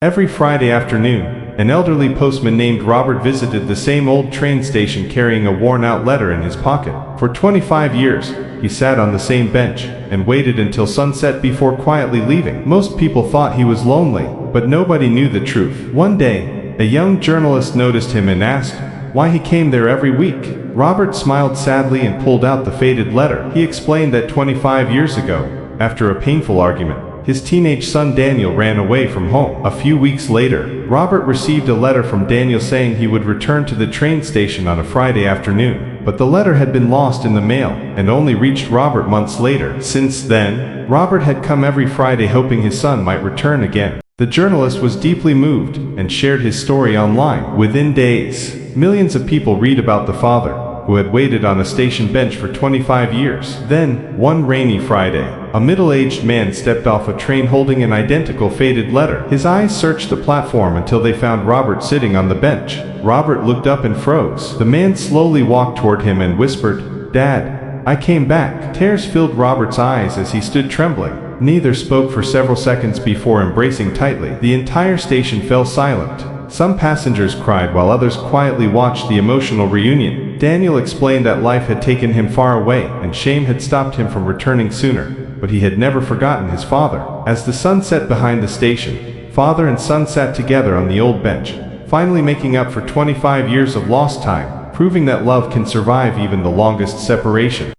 Every Friday afternoon, an elderly postman named Robert visited the same old train station carrying a worn-out letter in his pocket. For 25 years, he sat on the same bench and waited until sunset before quietly leaving. Most people thought he was lonely, but nobody knew the truth. One day, a young journalist noticed him and asked why he came there every week. Robert smiled sadly and pulled out the faded letter. He explained that 25 years ago, after a painful argument, his teenage son Daniel ran away from home. A few weeks later, Robert received a letter from Daniel saying he would return to the train station on a Friday afternoon. But the letter had been lost in the mail and only reached Robert months later. Since then, Robert had come every Friday hoping his son might return again. The journalist was deeply moved and shared his story online. Within days, millions of people read about the father, who had waited on a station bench for 25 years. Then, one rainy Friday, a middle-aged man stepped off a train holding an identical faded letter. His eyes searched the platform until they found Robert sitting on the bench. Robert looked up and froze. The man slowly walked toward him and whispered, "Dad, I came back." Tears filled Robert's eyes as he stood trembling. Neither spoke for several seconds before embracing tightly. The entire station fell silent. Some passengers cried while others quietly watched the emotional reunion. Daniel explained that life had taken him far away and shame had stopped him from returning sooner, but he had never forgotten his father. As the sun set behind the station, father and son sat together on the old bench, finally making up for 25 years of lost time, proving that love can survive even the longest separation.